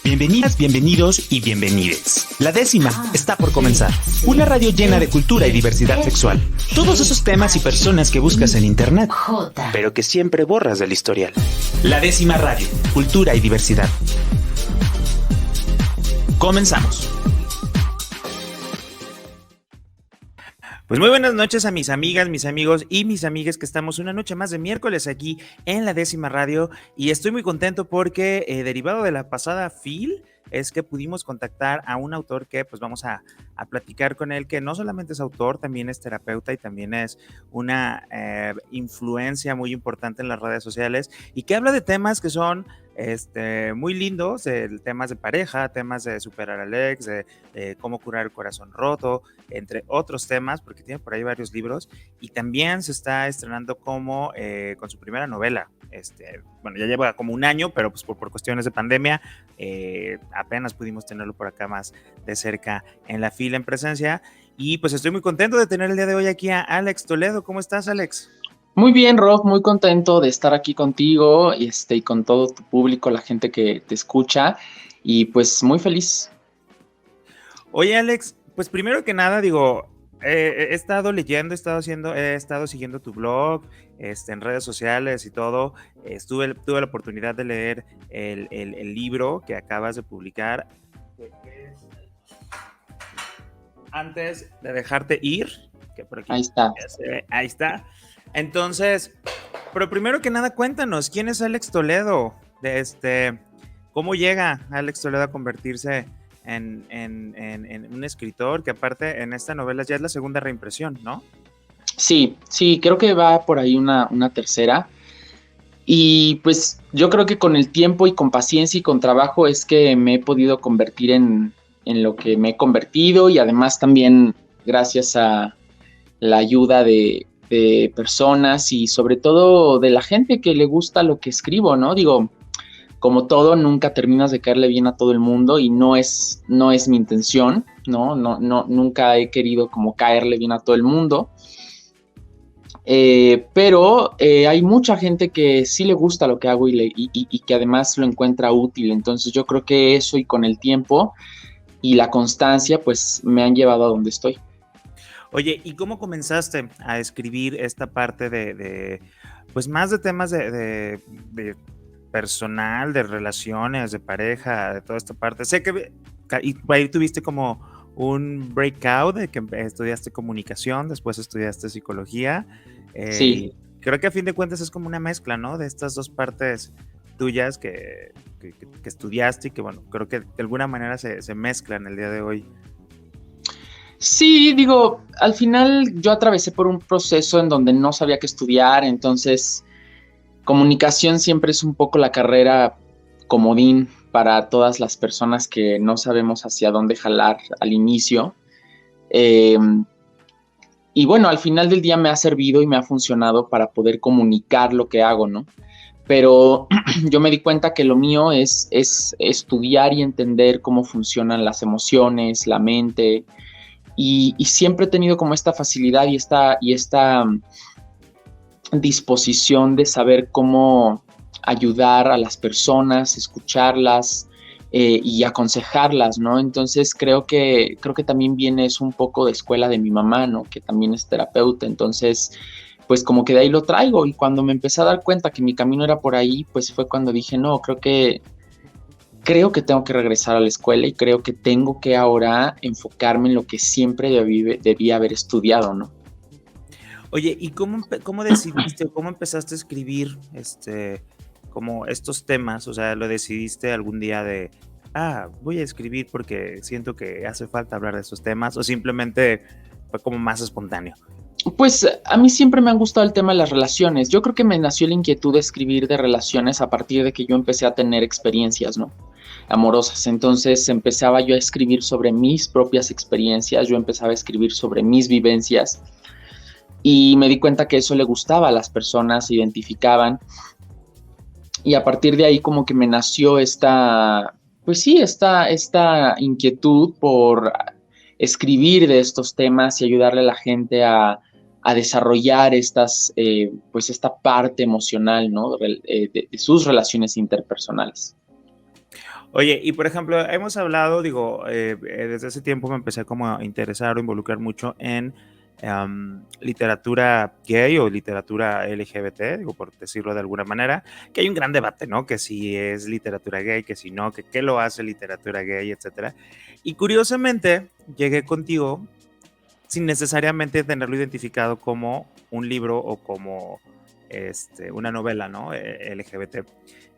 Bienvenidas, bienvenidos y bienvenides. La 10ª está por comenzar. Una radio llena de cultura y diversidad sexual. Todos esos temas y personas que buscas en internet, pero que siempre borras del historial. La 10ª radio, cultura y diversidad. Comenzamos. Pues muy buenas noches a mis amigas, mis amigos y mis amigas que estamos una noche más de miércoles aquí en la 10ª radio y estoy muy contento porque derivado de la pasada FIL es que pudimos contactar a un autor que pues vamos a platicar con él, que no solamente es autor, también es terapeuta y también es una influencia muy importante en las redes sociales y que habla de temas que son muy lindos, temas de pareja, temas de superar al ex, de cómo curar el corazón roto, entre otros temas, porque tiene por ahí varios libros y también se está estrenando como con su primera novela. Bueno, ya lleva como un año, pero pues por cuestiones de pandemia apenas pudimos tenerlo por acá más de cerca en la fila en presencia y pues estoy muy contento de tener el día de hoy aquí a Alex Toledo. ¿Cómo estás, Alex? Muy bien, Rob, muy contento de estar aquí contigo y con todo tu público, la gente que te escucha y pues muy feliz. Oye, Alex, pues primero que nada digo, he estado leyendo, he estado siguiendo tu blog, en redes sociales y todo. Tuve la oportunidad de leer el libro que acabas de publicar, que es Antes de dejarte ir, que por aquí ahí está. Ahí está. Entonces, pero primero que nada, cuéntanos, ¿quién es Alex Toledo? ¿Cómo llega Alex Toledo a convertirse en un escritor que aparte en esta novela ya es la segunda reimpresión, ¿no? Sí, creo que va por ahí una tercera. Y pues yo creo que con el tiempo y con paciencia y con trabajo es que me he podido convertir en lo que me he convertido y además también gracias a la ayuda de personas y sobre todo de la gente que le gusta lo que escribo, ¿no? Digo, como todo, nunca terminas de caerle bien a todo el mundo y no es mi intención, ¿no? Nunca he querido como caerle bien a todo el mundo. Pero hay mucha gente que sí le gusta lo que hago y que además lo encuentra útil. Entonces yo creo que eso y con el tiempo y la constancia pues me han llevado a donde estoy. Oye, ¿y cómo comenzaste a escribir esta parte de pues más de temas de personal, de relaciones, de pareja, de toda esta parte? Sé que ahí tuviste como un breakout de que estudiaste comunicación, después estudiaste psicología. Sí. Creo que a fin de cuentas es como una mezcla, ¿no? De estas dos partes tuyas que estudiaste y que, bueno, creo que de alguna manera se mezclan el día de hoy. Sí, digo, al final yo atravesé por un proceso en donde no sabía qué estudiar, entonces comunicación siempre es un poco la carrera comodín para todas las personas que no sabemos hacia dónde jalar al inicio. Y bueno, al final del día me ha servido y me ha funcionado para poder comunicar lo que hago, ¿no? Pero yo me di cuenta que lo mío es estudiar y entender cómo funcionan las emociones, la mente, y siempre he tenido como esta facilidad y esta disposición de saber cómo ayudar a las personas, escucharlas y aconsejarlas, ¿no? Entonces creo que también viene es un poco de escuela de mi mamá, ¿no? Que también es terapeuta, entonces pues como que de ahí lo traigo y cuando me empecé a dar cuenta que mi camino era por ahí, pues fue cuando dije, no, creo que tengo que regresar a la escuela y creo que tengo que ahora enfocarme en lo que siempre debía haber estudiado, ¿no? Oye, ¿y cómo decidiste, cómo empezaste a escribir como estos temas? O sea, ¿lo decidiste algún día de, voy a escribir porque siento que hace falta hablar de estos temas? ¿O simplemente fue como más espontáneo? Pues a mí siempre me han gustado el tema de las relaciones. Yo creo que me nació la inquietud de escribir de relaciones a partir de que yo empecé a tener experiencias, ¿no? Amorosas. Entonces empezaba yo a escribir sobre mis propias experiencias, yo empezaba a escribir sobre mis vivencias y me di cuenta que eso le gustaba a las personas, se identificaban y a partir de ahí como que me nació esta inquietud por escribir de estos temas y ayudarle a la gente a desarrollar esta parte emocional, ¿no? De sus relaciones interpersonales. Oye, y por ejemplo, hemos hablado, digo, desde ese tiempo me empecé como a interesar o involucrar mucho en literatura gay o literatura LGBT, digo, por decirlo de alguna manera, que hay un gran debate, ¿no? Que si es literatura gay, que si no, que qué lo hace literatura gay, etcétera. Y curiosamente, llegué contigo sin necesariamente tenerlo identificado como un libro o como una novela, ¿no? LGBT.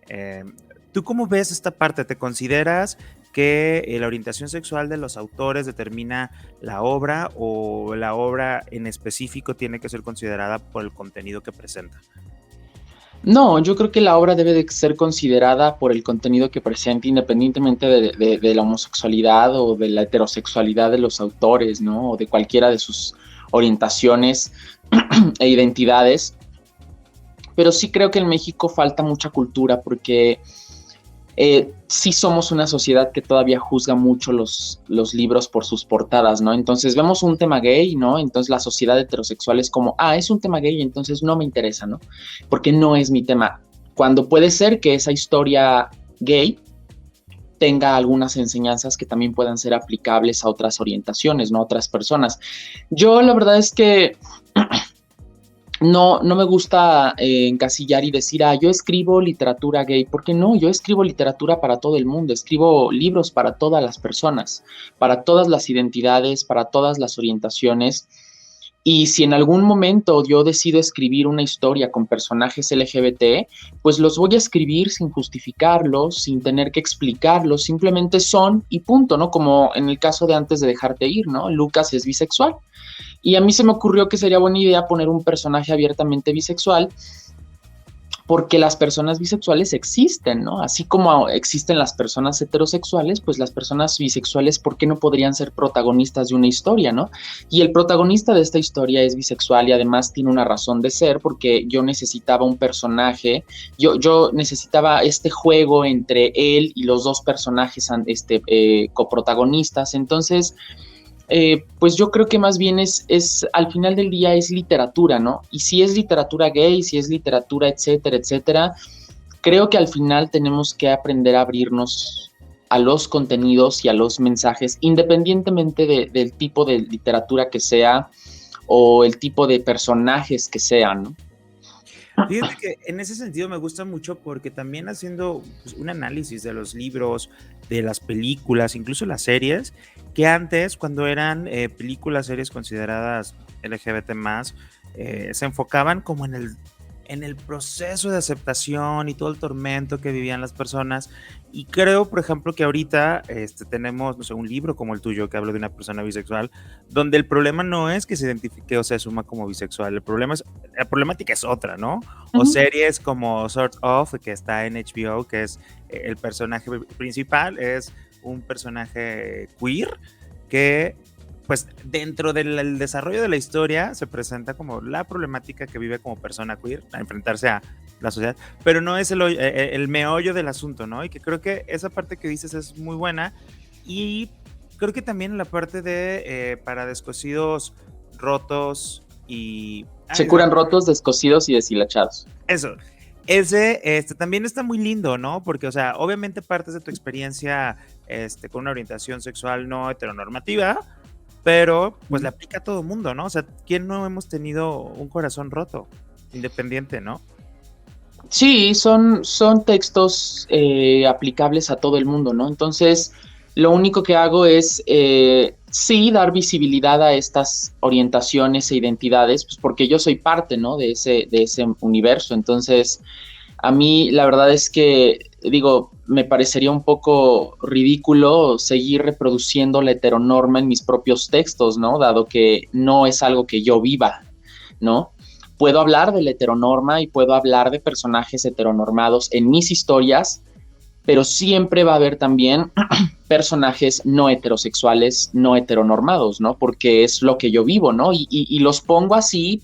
Eh, ¿Tú cómo ves esta parte? ¿Te consideras que la orientación sexual de los autores determina la obra o la obra en específico tiene que ser considerada por el contenido que presenta? No, yo creo que la obra debe de ser considerada por el contenido que presenta, independientemente de la homosexualidad o de la heterosexualidad de los autores, ¿no? O de cualquiera de sus orientaciones e identidades. Pero sí creo que en México falta mucha cultura porque sí somos una sociedad que todavía juzga mucho los libros por sus portadas, ¿no? Entonces vemos un tema gay, ¿no? Entonces la sociedad heterosexual es como, es un tema gay, entonces no me interesa, ¿no? Porque no es mi tema. Cuando puede ser que esa historia gay tenga algunas enseñanzas que también puedan ser aplicables a otras orientaciones, ¿no? A otras personas. Yo la verdad es que no me gusta encasillar y decir, yo escribo literatura gay, porque no, yo escribo literatura para todo el mundo, escribo libros para todas las personas, para todas las identidades, para todas las orientaciones. Y si en algún momento yo decido escribir una historia con personajes LGBT, pues los voy a escribir sin justificarlos, sin tener que explicarlos, simplemente son y punto, ¿no? Como en el caso de Antes de dejarte ir, ¿no? Lucas es bisexual. Y a mí se me ocurrió que sería buena idea poner un personaje abiertamente bisexual, porque las personas bisexuales existen, ¿no? Así como existen las personas heterosexuales, pues las personas bisexuales, ¿por qué no podrían ser protagonistas de una historia, ¿no? Y el protagonista de esta historia es bisexual y además tiene una razón de ser, porque yo necesitaba un personaje, yo necesitaba este juego entre él y los dos personajes coprotagonistas. Entonces, pues yo creo que más bien es al final del día es literatura, ¿no? Y si es literatura gay, si es literatura, etcétera, etcétera, creo que al final tenemos que aprender a abrirnos a los contenidos y a los mensajes, independientemente del tipo de literatura que sea o el tipo de personajes que sean, ¿no? Fíjate que en ese sentido me gusta mucho porque también haciendo pues, un análisis de los libros, de las películas, incluso las series, que antes cuando eran películas, series consideradas LGBT+, se enfocaban como en el proceso de aceptación y todo el tormento que vivían las personas. Y creo, por ejemplo, que ahorita tenemos, no sé, un libro como el tuyo que habla de una persona bisexual, donde el problema no es que se identifique o se asuma como bisexual, la problemática es otra, ¿no? O series como Sort of, que está en HBO, que es el personaje principal, es un personaje queer que pues dentro del desarrollo de la historia se presenta como la problemática que vive como persona queer a enfrentarse a la sociedad, pero no es el meollo del asunto, ¿no? Y que creo que esa parte que dices es muy buena y creo que también la parte de para descosidos rotos y... Se curan rotos, descosidos y deshilachados. Eso. Ese también está muy lindo, ¿no? Porque, o sea, obviamente partes de tu experiencia con una orientación sexual no heteronormativa, pero pues le aplica a todo mundo, ¿no? O sea, ¿quién no hemos tenido un corazón roto, independiente, ¿no? Sí, son textos aplicables a todo el mundo, ¿no? Entonces, lo único que hago es, sí, dar visibilidad a estas orientaciones e identidades, pues porque yo soy parte, ¿no? De ese universo. Entonces, a mí la verdad es que, digo, me parecería un poco ridículo seguir reproduciendo la heteronorma en mis propios textos, ¿no? Dado que no es algo que yo viva, ¿no? Puedo hablar de la heteronorma y puedo hablar de personajes heteronormados en mis historias, pero siempre va a haber también personajes no heterosexuales, no heteronormados, ¿no? Porque es lo que yo vivo, ¿no? Y los pongo así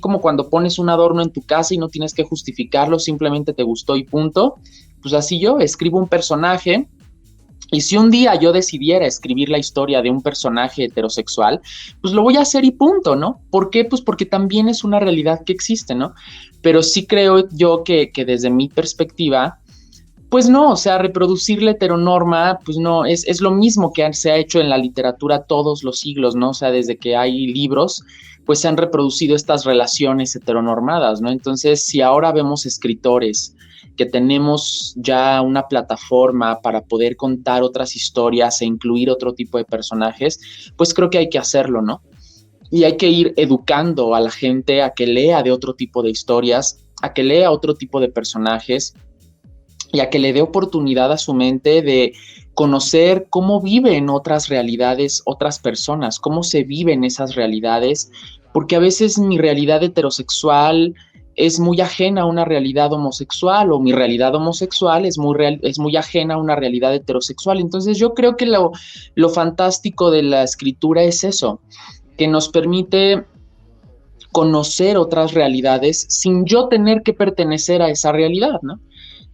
como cuando pones un adorno en tu casa y no tienes que justificarlo, simplemente te gustó y punto. Pues así yo escribo un personaje. Y si un día yo decidiera escribir la historia de un personaje heterosexual, pues lo voy a hacer y punto, ¿no? ¿Por qué? Pues porque también es una realidad que existe, ¿no? Pero sí creo yo que desde mi perspectiva, Pues no, o sea, reproducir la heteronorma, pues no, es lo mismo que se ha hecho en la literatura todos los siglos, ¿no? O sea, desde que hay libros, pues se han reproducido estas relaciones heteronormadas, ¿no? Entonces, si ahora vemos escritores que tenemos ya una plataforma para poder contar otras historias e incluir otro tipo de personajes, pues creo que hay que hacerlo, ¿no? Y hay que ir educando a la gente a que lea de otro tipo de historias, a que lea otro tipo de personajes y a que le dé oportunidad a su mente de conocer cómo viven otras realidades, otras personas, cómo se viven esas realidades, porque a veces mi realidad heterosexual es muy ajena a una realidad homosexual, o mi realidad homosexual es muy ajena a una realidad heterosexual. Entonces yo creo que lo fantástico de la escritura es eso, que nos permite conocer otras realidades sin yo tener que pertenecer a esa realidad, ¿no?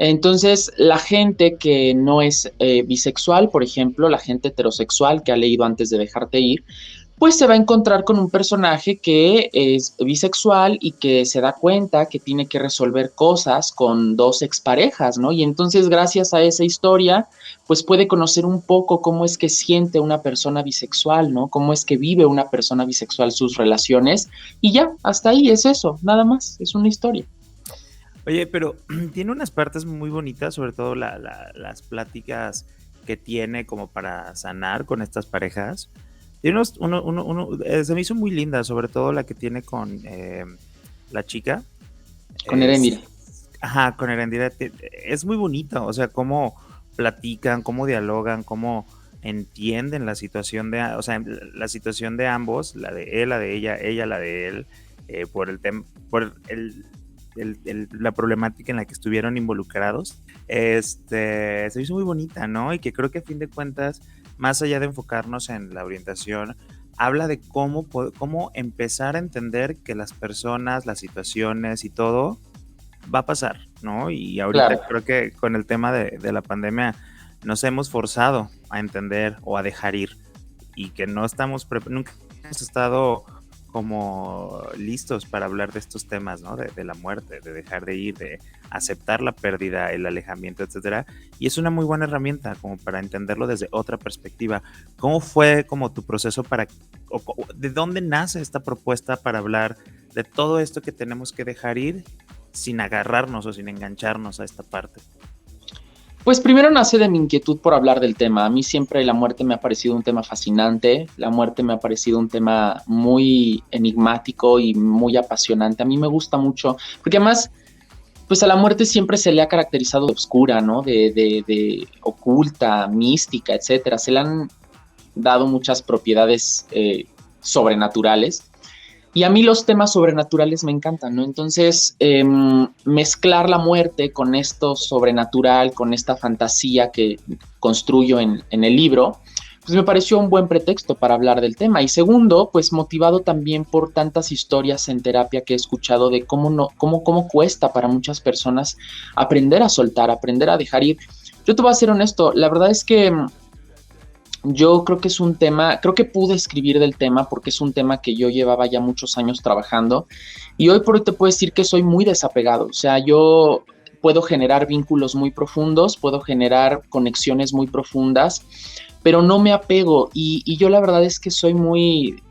Entonces, la gente que no es bisexual, por ejemplo, la gente heterosexual que ha leído Antes de dejarte ir, pues se va a encontrar con un personaje que es bisexual y que se da cuenta que tiene que resolver cosas con dos exparejas, ¿no? Y entonces, gracias a esa historia, pues puede conocer un poco cómo es que siente una persona bisexual, ¿no? Cómo es que vive una persona bisexual sus relaciones. Y ya, hasta ahí es eso, nada más, es una historia. Oye, pero tiene unas partes muy bonitas, sobre todo las pláticas que tiene como para sanar con estas parejas. Tiene se me hizo muy linda, sobre todo la que tiene con la chica. Con Erendira. Ajá, con Erendira. Es muy bonita, o sea, cómo platican, cómo dialogan, cómo entienden la situación o sea, la situación de ambos, la de él, la de ella la de él, por el tema, por la problemática en la que estuvieron involucrados. Se hizo muy bonita, ¿no? Y que creo que a fin de cuentas, más allá de enfocarnos en la orientación, habla de cómo empezar a entender que las personas, las situaciones y todo va a pasar, ¿no? Y ahorita claro, creo que con el tema de la pandemia nos hemos forzado a entender o a dejar ir, y que no estamos nunca hemos estado como listos para hablar de estos temas, ¿no? De la muerte, de dejar de ir, de aceptar la pérdida, el alejamiento, etcétera. Y es una muy buena herramienta como para entenderlo desde otra perspectiva. ¿Cómo fue como tu proceso de dónde nace esta propuesta para hablar de todo esto que tenemos que dejar ir sin agarrarnos o sin engancharnos a esta parte? Pues primero nace de mi inquietud por hablar del tema. A mí siempre la muerte me ha parecido un tema fascinante, la muerte me ha parecido un tema muy enigmático y muy apasionante. A mí me gusta mucho, porque además, pues a la muerte siempre se le ha caracterizado de oscura, ¿no? De oculta, mística, etcétera. Se le han dado muchas propiedades sobrenaturales. Y a mí los temas sobrenaturales me encantan, ¿no? Entonces, mezclar la muerte con esto sobrenatural, con esta fantasía que construyo en el libro, pues me pareció un buen pretexto para hablar del tema. Y segundo, pues motivado también por tantas historias en terapia que he escuchado de cómo cuesta para muchas personas aprender a soltar, aprender a dejar ir. Yo te voy a ser honesto, la verdad es que yo creo que es un tema, creo que pude escribir del tema porque es un tema que yo llevaba ya muchos años trabajando, y hoy por hoy te puedo decir que soy muy desapegado. O sea, yo puedo generar vínculos muy profundos, puedo generar conexiones muy profundas, pero no me apego, y yo la verdad es que soy muy,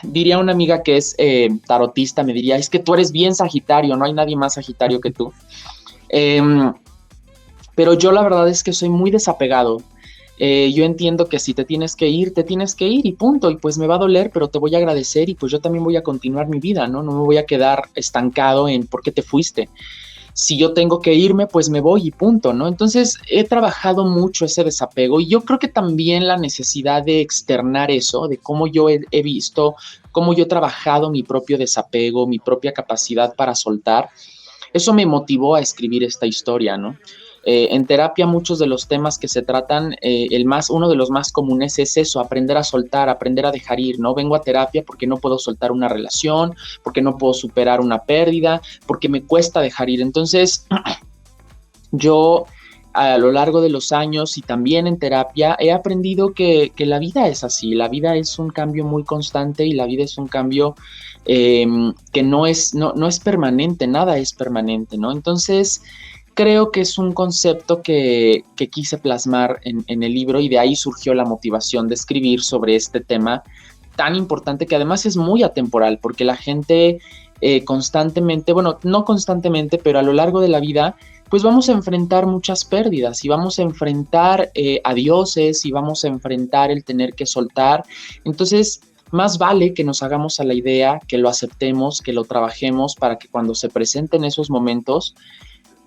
diría una amiga que es tarotista, me diría, es que tú eres bien Sagitario, no hay nadie más Sagitario que tú. Pero yo la verdad es que soy muy desapegado. Yo entiendo que si te tienes que ir y punto, y pues me va a doler, pero te voy a agradecer, y pues yo también voy a continuar mi vida, ¿no? No me voy a quedar estancado en por qué te fuiste. Si yo tengo que irme, pues me voy y punto, ¿no? Entonces he trabajado mucho ese desapego, y yo creo que también la necesidad de externar eso, de cómo yo he visto, cómo yo he trabajado mi propio desapego, mi propia capacidad para soltar, eso me motivó a escribir esta historia, ¿no? En terapia muchos de los temas que se tratan, uno de los más comunes es eso, aprender a soltar, aprender a dejar ir, ¿no? Vengo a terapia porque no puedo soltar una relación, porque no puedo superar una pérdida, porque me cuesta dejar ir. Entonces, yo a lo largo de los años y también en terapia he aprendido que la vida es así, la vida es un cambio muy constante, y la vida es un cambio que no es permanente, nada es permanente, ¿no? Entonces, creo que es un concepto que quise plasmar en el libro, y de ahí surgió la motivación de escribir sobre este tema tan importante, que además es muy atemporal, porque la gente constantemente, bueno, no constantemente, pero a lo largo de la vida, pues vamos a enfrentar muchas pérdidas y vamos a enfrentar adioses y vamos a enfrentar el tener que soltar. Entonces, más vale que nos hagamos a la idea, que lo aceptemos, que lo trabajemos para que cuando se presenten esos momentos,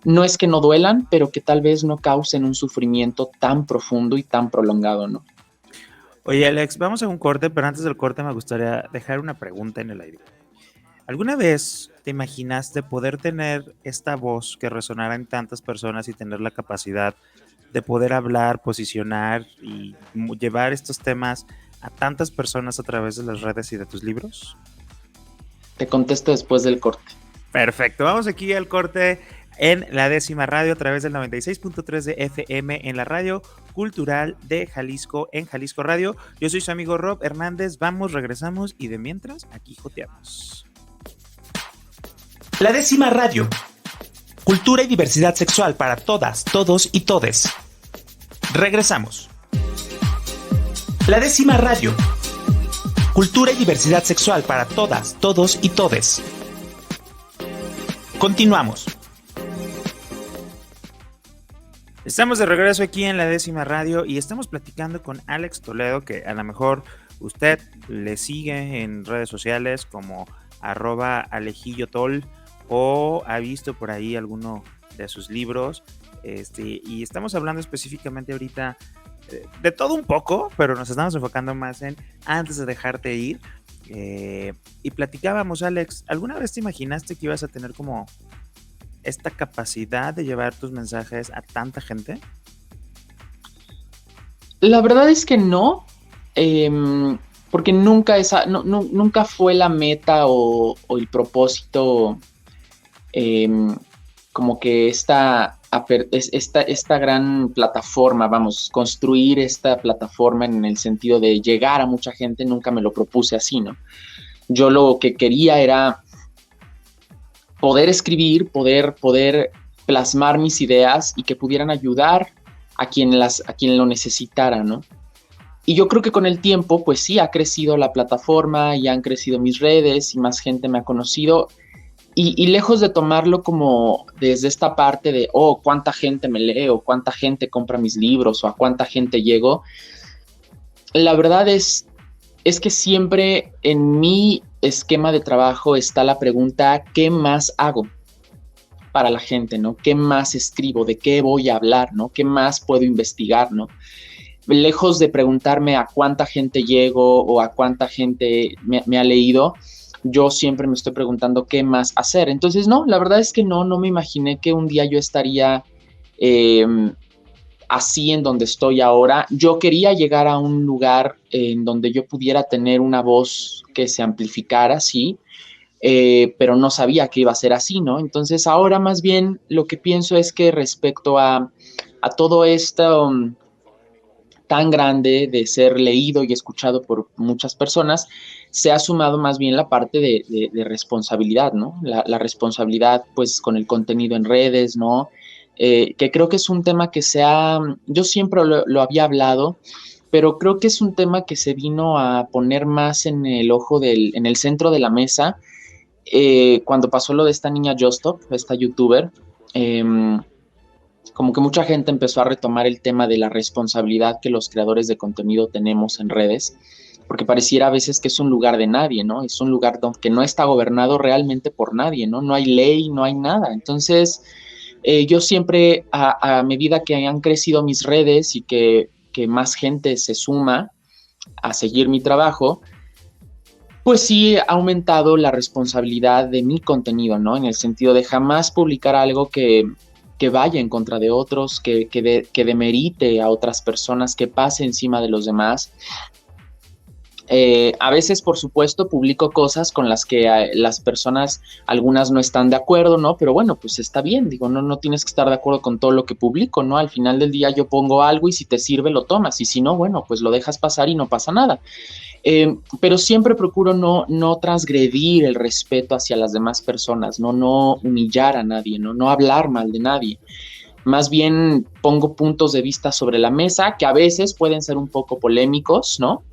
no es que no duelan, pero que tal vez no causen un sufrimiento tan profundo y tan prolongado, ¿no? Oye, Alex, vamos a un corte, pero antes del corte me gustaría dejar una pregunta en el aire. ¿Alguna vez te imaginaste poder tener esta voz que resonara en tantas personas y tener la capacidad de poder hablar, posicionar y llevar estos temas a tantas personas a través de las redes y de tus libros? Te contesto después del corte. Perfecto, vamos aquí al corte en la Décima Radio a través del 96.3 de FM en la radio cultural de Jalisco, en Jalisco Radio. Yo soy su amigo Rob Hernández, vamos, regresamos y de mientras aquí joteamos. La Décima Radio. Cultura y diversidad sexual para todas, todos y todes. Regresamos. La Décima Radio. Cultura y diversidad sexual para todas, todos y todes. Continuamos. Estamos de regreso aquí en la Décima Radio y estamos platicando con Alex Toledo, que a lo mejor usted le sigue en redes sociales como @alejillotol o ha visto por ahí alguno de sus libros, y estamos hablando específicamente ahorita de todo un poco, pero nos estamos enfocando más en antes de dejarte ir, y platicábamos, Alex, ¿alguna vez te imaginaste que ibas a tener como esta capacidad de llevar tus mensajes a tanta gente? La verdad es que no, porque nunca fue la meta o el propósito, como que esta gran plataforma, vamos, construir esta plataforma en el sentido de llegar a mucha gente, nunca me lo propuse así, ¿no? Yo lo que quería era poder escribir, poder plasmar mis ideas y que pudieran ayudar a quien lo necesitara, ¿no? Y yo creo que con el tiempo, pues sí, ha crecido la plataforma y han crecido mis redes y más gente me ha conocido. Y lejos de tomarlo como desde esta parte de, oh, cuánta gente me lee o cuánta gente compra mis libros o a cuánta gente llego, la verdad es que siempre en mi esquema de trabajo está la pregunta, ¿qué más hago para la gente, ¿no? ¿Qué más escribo? ¿De qué voy a hablar, ¿no? ¿Qué más puedo investigar, ¿no? Lejos de preguntarme a cuánta gente llego o a cuánta gente me ha leído, yo siempre me estoy preguntando qué más hacer. Entonces, no, la verdad es que no me imaginé que un día yo estaría así en donde estoy ahora. Yo quería llegar a un lugar en donde yo pudiera tener una voz que se amplificara, sí, pero no sabía que iba a ser así, ¿no? Entonces, ahora más bien lo que pienso es que respecto a todo esto tan grande de ser leído y escuchado por muchas personas, se ha sumado más bien la parte de responsabilidad, ¿no? La responsabilidad, pues, con el contenido en redes, ¿no? Que creo que es un tema que yo siempre lo había hablado, pero creo que es un tema que se vino a poner más en el ojo en el centro de la mesa, cuando pasó lo de esta niña Justop, esta youtuber. Como que mucha gente empezó a retomar el tema de la responsabilidad que los creadores de contenido tenemos en redes, porque pareciera a veces que es un lugar de nadie, ¿no? Es un lugar que no está gobernado realmente por nadie, ¿no? No hay ley, no hay nada. Entonces, yo siempre, a medida que han crecido mis redes y que más gente se suma a seguir mi trabajo, pues sí ha aumentado la responsabilidad de mi contenido, ¿no? En el sentido de jamás publicar algo que vaya en contra de otros, que demerite a otras personas, que pase encima de los demás. A veces, por supuesto, publico cosas con las que las personas, algunas no están de acuerdo, ¿no? Pero bueno, pues está bien, digo, no tienes que estar de acuerdo con todo lo que publico, ¿no? Al final del día yo pongo algo y si te sirve lo tomas y si no, bueno, pues lo dejas pasar y no pasa nada. Pero siempre procuro no transgredir el respeto hacia las demás personas, no humillar a nadie, no hablar mal de nadie. Más bien pongo puntos de vista sobre la mesa que a veces pueden ser un poco polémicos, ¿no?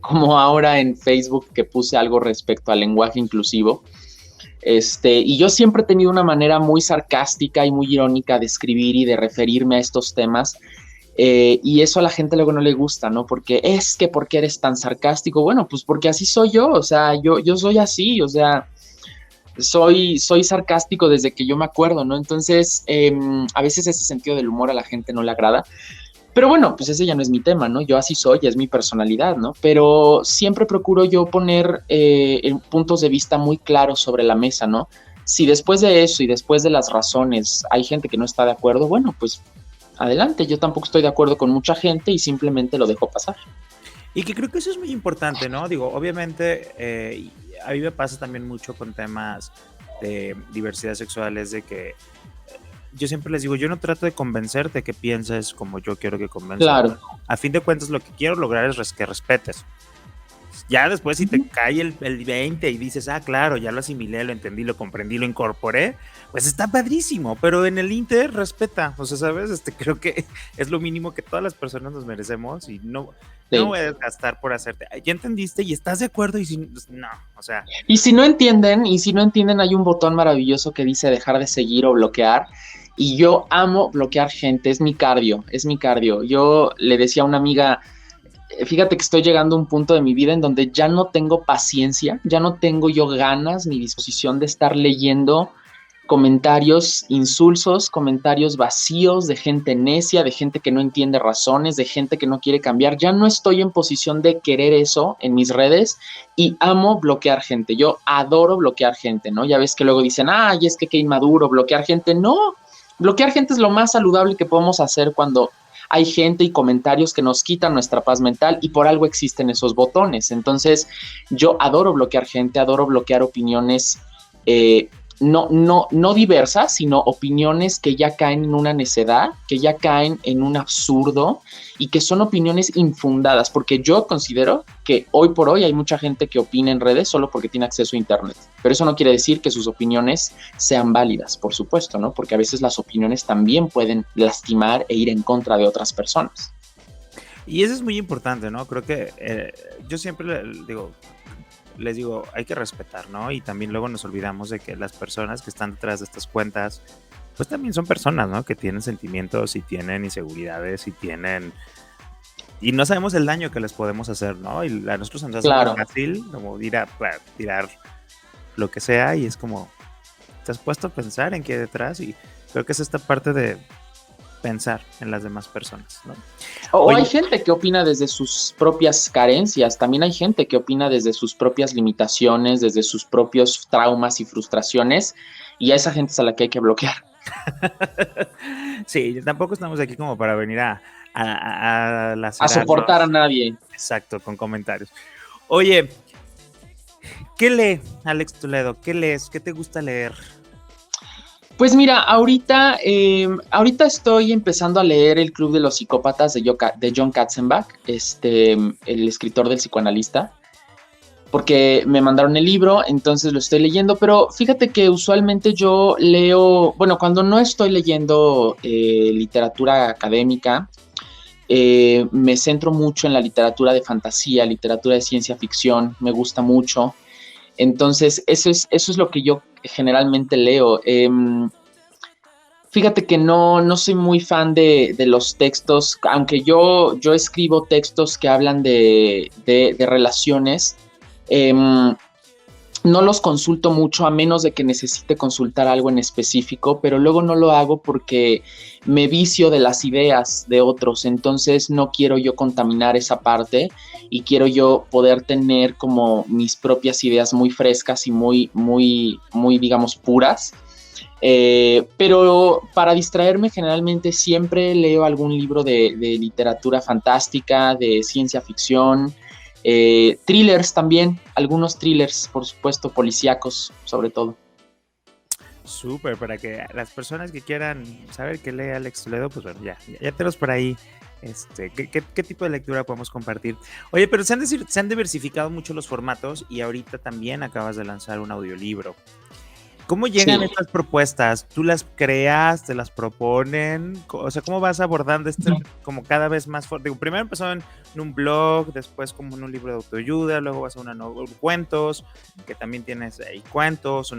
Como ahora en Facebook que puse algo respecto al lenguaje inclusivo. Y yo siempre he tenido una manera muy sarcástica y muy irónica de escribir y de referirme a estos temas. Y eso a la gente luego no le gusta, ¿no? Porque ¿por qué eres tan sarcástico? Bueno, pues porque así soy yo, o sea, yo soy así, o sea, soy sarcástico desde que yo me acuerdo, ¿no? Entonces, a veces ese sentido del humor a la gente no le agrada. Pero bueno, pues ese ya no es mi tema, ¿no? Yo así soy, es mi personalidad, ¿no? Pero siempre procuro yo poner puntos de vista muy claros sobre la mesa, ¿no? Si después de eso y después de las razones hay gente que no está de acuerdo, bueno, pues adelante. Yo tampoco estoy de acuerdo con mucha gente y simplemente lo dejo pasar. Y que creo que eso es muy importante, ¿no? Digo, obviamente, a mí me pasa también mucho con temas de diversidad sexual, es de que yo siempre les digo, yo no trato de convencerte que pienses como yo quiero que convenzas. Claro. A fin de cuentas, lo que quiero lograr es que respetes. Ya después, si te cae el 20 y dices, claro, ya lo asimilé, lo entendí, lo comprendí, lo incorporé, pues está padrísimo, pero en el Inter respeta, o sea, ¿sabes? Creo que es lo mínimo que todas las personas nos merecemos y no voy a desgastar por hacerte. Ya entendiste y estás de acuerdo y si no, o sea. Y si no entienden, hay un botón maravilloso que dice dejar de seguir o bloquear. Y yo amo bloquear gente, es mi cardio. Yo le decía a una amiga, fíjate que estoy llegando a un punto de mi vida en donde ya no tengo paciencia, ya no tengo yo ganas ni disposición de estar leyendo comentarios insulsos, comentarios vacíos de gente necia, de gente que no entiende razones, de gente que no quiere cambiar. Ya no estoy en posición de querer eso en mis redes y amo bloquear gente. Yo adoro bloquear gente, ¿no? Ya ves que luego dicen, es que qué inmaduro bloquear gente. No, bloquear gente es lo más saludable que podemos hacer cuando hay gente y comentarios que nos quitan nuestra paz mental y por algo existen esos botones. Entonces, yo adoro bloquear gente, adoro bloquear opiniones no diversas, sino opiniones que ya caen en una necedad, que ya caen en un absurdo y que son opiniones infundadas, porque yo considero que hoy por hoy hay mucha gente que opina en redes solo porque tiene acceso a internet, pero eso no quiere decir que sus opiniones sean válidas, por supuesto, ¿no? Porque a veces las opiniones también pueden lastimar e ir en contra de otras personas. Y eso es muy importante, ¿no? Creo que yo siempre les digo, hay que respetar, ¿no? Y también luego nos olvidamos de que las personas que están detrás de estas cuentas, pues también son personas, ¿no? Que tienen sentimientos y tienen inseguridades y no sabemos el daño que les podemos hacer, ¿no? Y a nosotros nos hace muy fácil como ir a tirar lo que sea y es como, te has puesto a pensar en qué hay detrás y creo que es esta parte de pensar en las demás personas, ¿no? O hay gente que opina desde sus propias carencias, también hay gente que opina desde sus propias limitaciones, desde sus propios traumas y frustraciones, y a esa gente es a la que hay que bloquear. Sí, tampoco estamos aquí como para venir a soportar a nadie. Exacto, con comentarios. Oye, ¿qué lee Alex Toledo? ¿Qué lees? ¿Qué te gusta leer? Pues mira, ahorita estoy empezando a leer El Club de los Psicópatas de John Katzenbach, el escritor del psicoanalista, porque me mandaron el libro, entonces lo estoy leyendo, pero fíjate que usualmente yo leo, bueno, cuando no estoy leyendo literatura académica, me centro mucho en la literatura de fantasía, literatura de ciencia ficción, me gusta mucho. Entonces, eso es lo que yo generalmente leo. Fíjate que no soy muy fan de los textos, aunque yo escribo textos que hablan de relaciones, no los consulto mucho a menos de que necesite consultar algo en específico, pero luego no lo hago porque me vicio de las ideas de otros, entonces no quiero yo contaminar esa parte y quiero yo poder tener como mis propias ideas muy frescas y muy, muy, muy, digamos, puras. Pero para distraerme generalmente siempre leo algún libro de literatura fantástica, de ciencia ficción. Thrillers también, algunos thrillers, por supuesto, policíacos, sobre todo. Súper, para que las personas que quieran saber qué lee Alex Toledo, pues bueno, ya tenemos por ahí. ¿Qué tipo de lectura podemos compartir? Oye, pero se han diversificado mucho los formatos y ahorita también acabas de lanzar un audiolibro. ¿Cómo llegan estas propuestas? ¿Tú las creas? ¿Te las proponen? O sea, ¿cómo vas abordando como cada vez más fuerte? Primero empezó en un blog, después como en un libro de autoayuda, luego vas a cuentos, que también tienes ahí cuentos,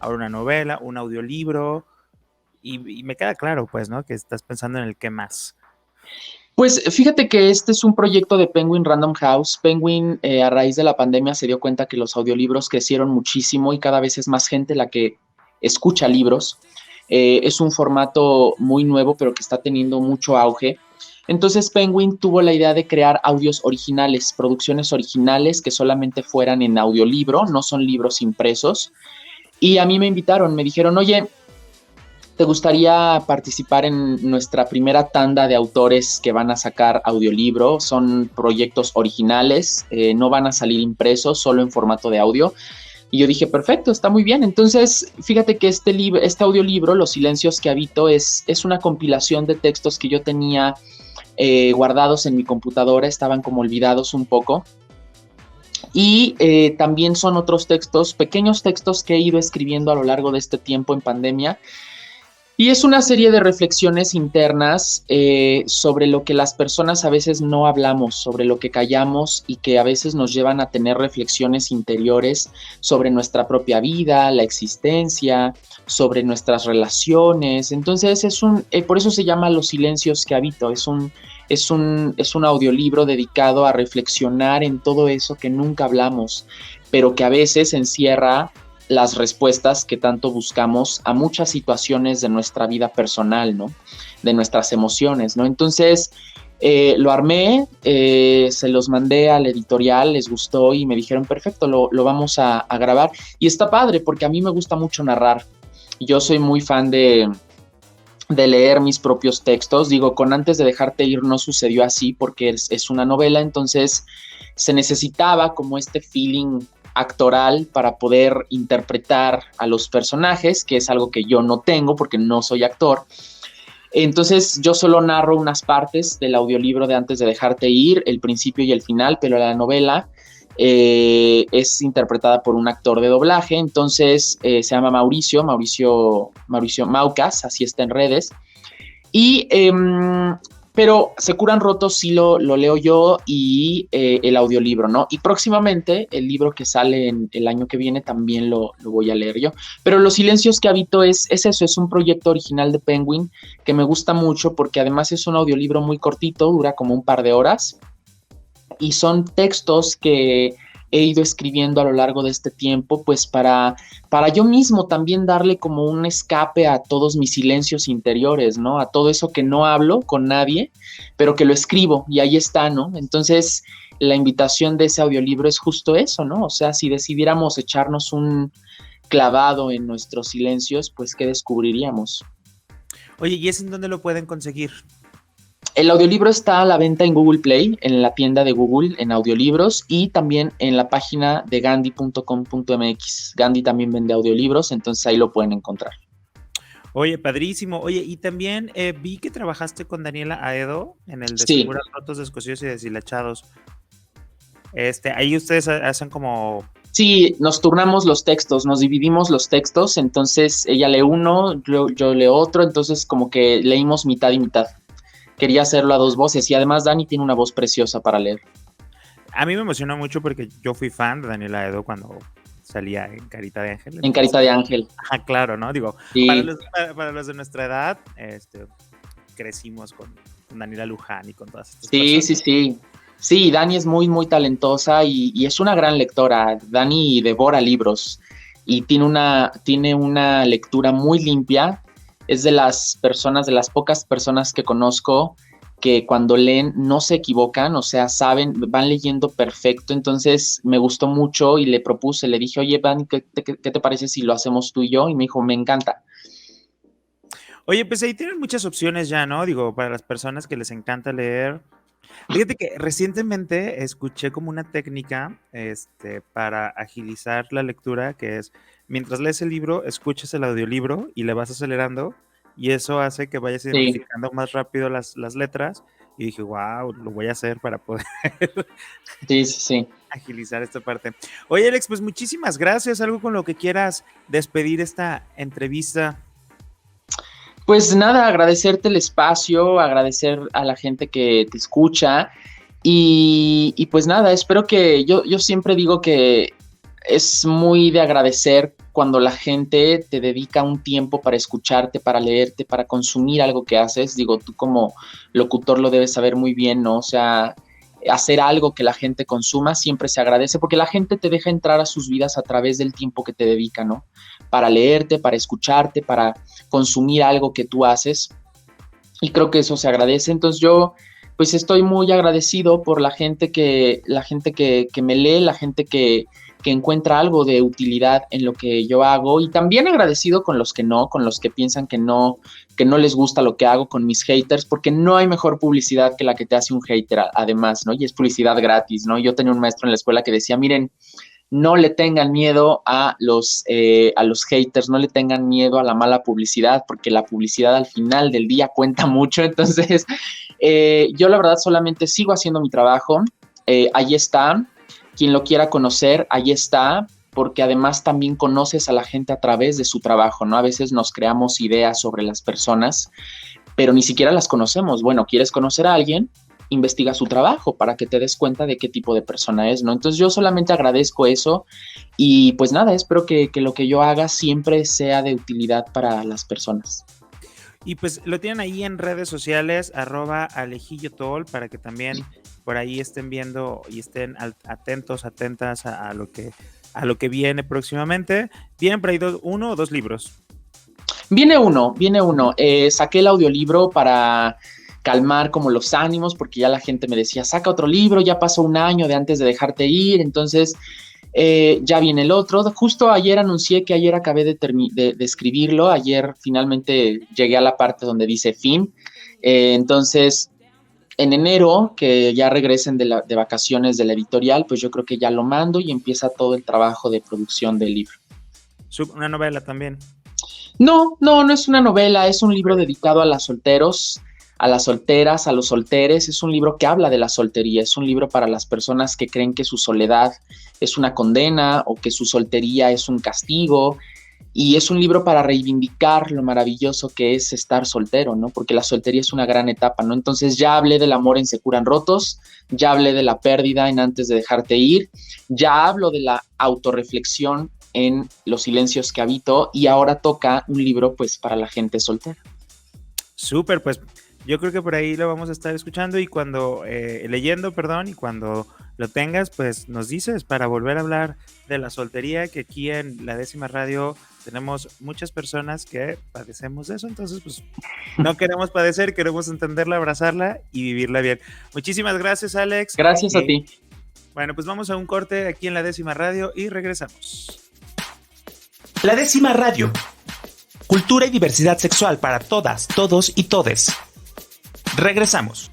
ahora una novela, un audiolibro, y me queda claro, pues, ¿no? Que estás pensando en el qué más. Pues fíjate que este es un proyecto de Penguin Random House. Penguin, a raíz de la pandemia, se dio cuenta que los audiolibros crecieron muchísimo y cada vez es más gente la que escucha libros. Es un formato muy nuevo, pero que está teniendo mucho auge. Entonces Penguin tuvo la idea de crear audios originales, producciones originales que solamente fueran en audiolibro, no son libros impresos. Y a mí me invitaron, me dijeron, oye, ¿te gustaría participar en nuestra primera tanda de autores que van a sacar audiolibro? Son proyectos originales, no van a salir impresos, solo en formato de audio. Y yo dije, perfecto, está muy bien. Entonces, fíjate que este audiolibro, Los silencios que habito, es una compilación de textos que yo tenía guardados en mi computadora, estaban como olvidados un poco. Y también son otros textos, pequeños textos que he ido escribiendo a lo largo de este tiempo en pandemia. Y es una serie de reflexiones internas sobre lo que las personas a veces no hablamos, sobre lo que callamos y que a veces nos llevan a tener reflexiones interiores sobre nuestra propia vida, la existencia, sobre nuestras relaciones. Entonces por eso se llama Los silencios que habito. Es un audiolibro dedicado a reflexionar en todo eso que nunca hablamos, pero que a veces encierra las respuestas que tanto buscamos a muchas situaciones de nuestra vida personal, ¿no? De nuestras emociones, ¿no? Entonces, lo armé, se los mandé al editorial, les gustó y me dijeron, perfecto, lo vamos a grabar. Y está padre porque a mí me gusta mucho narrar. Yo soy muy fan de leer mis propios textos. Digo, con Antes de dejarte ir no sucedió así porque es una novela, entonces se necesitaba como este feeling actoral para poder interpretar a los personajes, que es algo que yo no tengo porque no soy actor. Entonces yo solo narro unas partes del audiolibro de Antes de dejarte ir, el principio y el final, pero la novela es interpretada por un actor de doblaje. Entonces se llama Mauricio Maucas, así está en redes. Y pero Se curan rotos sí lo leo yo y el audiolibro, ¿no? Y próximamente el libro que sale el año que viene también lo voy a leer yo. Pero Los silencios que habito es eso, es un proyecto original de Penguin que me gusta mucho porque además es un audiolibro muy cortito, dura como un par de horas y son textos que he ido escribiendo a lo largo de este tiempo, pues para yo mismo también darle como un escape a todos mis silencios interiores, ¿no? A todo eso que no hablo con nadie, pero que lo escribo y ahí está, ¿no? Entonces, la invitación de ese audiolibro es justo eso, ¿no? O sea, si decidiéramos echarnos un clavado en nuestros silencios, pues, ¿qué descubriríamos? Oye, ¿y es en dónde lo pueden conseguir? El audiolibro está a la venta en Google Play, en la tienda de Google, en audiolibros y también en la página de gandhi.com.mx. Gandhi también vende audiolibros, entonces ahí lo pueden encontrar. Oye, padrísimo. Oye, y también vi que trabajaste con Daniela Aedo en el de Sí. Seguras Rotos, Descosidos y Deshilachados. Ahí ustedes hacen como... Sí, nos turnamos los textos, nos dividimos los textos, entonces ella lee uno, yo leo otro, entonces como que leímos mitad y mitad. Quería hacerlo a dos voces y además Dani tiene una voz preciosa para leer. A mí me emocionó mucho porque yo fui fan de Daniela Aedo cuando salía en Carita de Ángel. En Carita de Ángel. Ajá, claro, ¿no? Digo, sí. para los de nuestra edad, crecimos con Daniela Luján y con todas estas personas. Sí. Sí, Dani es muy, muy talentosa y es una gran lectora. Dani devora libros y tiene una lectura muy limpia. Es de las pocas personas que conozco que cuando leen no se equivocan, o sea, van leyendo perfecto. Entonces me gustó mucho y le propuse, le dije, oye, Dani, ¿qué te parece si lo hacemos tú y yo? Y me dijo, me encanta. Oye, pues ahí tienen muchas opciones ya, ¿no? Digo, para las personas que les encanta leer, Fíjate que recientemente escuché como una técnica para agilizar la lectura, que es mientras lees el libro, escuchas el audiolibro y le vas acelerando, y eso hace que vayas Sí, identificando más rápido las letras. Y dije, wow, lo voy a hacer para poder sí, sí, sí. agilizar esta parte. Oye, Alex, pues muchísimas gracias. ¿Algo con lo que quieras despedir esta entrevista? Pues nada, agradecerte el espacio, agradecer a la gente que te escucha y pues nada, espero que yo siempre digo que es muy de agradecer cuando la gente te dedica un tiempo para escucharte, para leerte, para consumir algo que haces. Digo, tú como locutor lo debes saber muy bien, ¿no? O sea, hacer algo que la gente consuma siempre se agradece porque la gente te deja entrar a sus vidas a través del tiempo que te dedica, ¿no? Para leerte, para escucharte, para consumir algo que tú haces. Y creo que eso se agradece. Entonces yo pues estoy muy agradecido por la gente que me lee, la gente que encuentra algo de utilidad en lo que yo hago y también agradecido con los que no, con los que piensan que no les gusta lo que hago, con mis haters, porque no hay mejor publicidad que la que te hace un hater además, ¿no? Y es publicidad gratis, ¿no? Yo tenía un maestro en la escuela que decía, miren, no le tengan miedo a los haters, no le tengan miedo a la mala publicidad, porque la publicidad al final del día cuenta mucho. Entonces, yo la verdad solamente sigo haciendo mi trabajo. Ahí está. Quien lo quiera conocer, ahí está, porque además también conoces a la gente a través de su trabajo, ¿no? A veces nos creamos ideas sobre las personas, pero ni siquiera las conocemos. Bueno, ¿quieres conocer a alguien? Investiga su trabajo para que te des cuenta de qué tipo de persona es, ¿no? Entonces yo solamente agradezco eso y pues nada, espero que lo que yo haga siempre sea de utilidad para las personas. Y pues lo tienen ahí en redes sociales, @alejillotol, para que también por ahí estén viendo y estén atentos, atentas a lo que viene próximamente. Vienen por ahí uno o dos libros. Viene uno. Saqué el audiolibro para calmar como los ánimos, porque ya la gente me decía, saca otro libro, ya pasó un año de antes de dejarte ir, entonces ya viene el otro. Justo ayer anuncié que ayer acabé de escribirlo, ayer finalmente llegué a la parte donde dice fin, entonces en enero, que ya regresen de vacaciones de la editorial, pues yo creo que ya lo mando y empieza todo el trabajo de producción del libro. Una novela también. No, no, no es una novela, es un libro dedicado a las solteros, a las solteras, a los solteres. Es un libro que habla de la soltería, es un libro para las personas que creen que su soledad es una condena o que su soltería es un castigo. Y es un libro para reivindicar lo maravilloso que es estar soltero, ¿no? Porque la soltería es una gran etapa, ¿no? Entonces ya hablé del amor en Se Curan Rotos, ya hablé de la pérdida en Antes de Dejarte Ir, ya hablo de la autorreflexión en Los Silencios que Habito y ahora toca un libro pues para la gente soltera. Súper, pues yo creo que por ahí lo vamos a estar escuchando y cuando, leyendo, perdón, y cuando lo tengas, pues nos dices para volver a hablar de la soltería, que aquí en la 10ª Radio tenemos muchas personas que padecemos de eso, entonces pues no queremos padecer, queremos entenderla, abrazarla y vivirla bien. Muchísimas gracias, Alex. Gracias a ti. Bueno, pues vamos a un corte aquí en la 10ª Radio y regresamos. La 10ª Radio. Cultura y diversidad sexual para todas, todos y todes. Regresamos.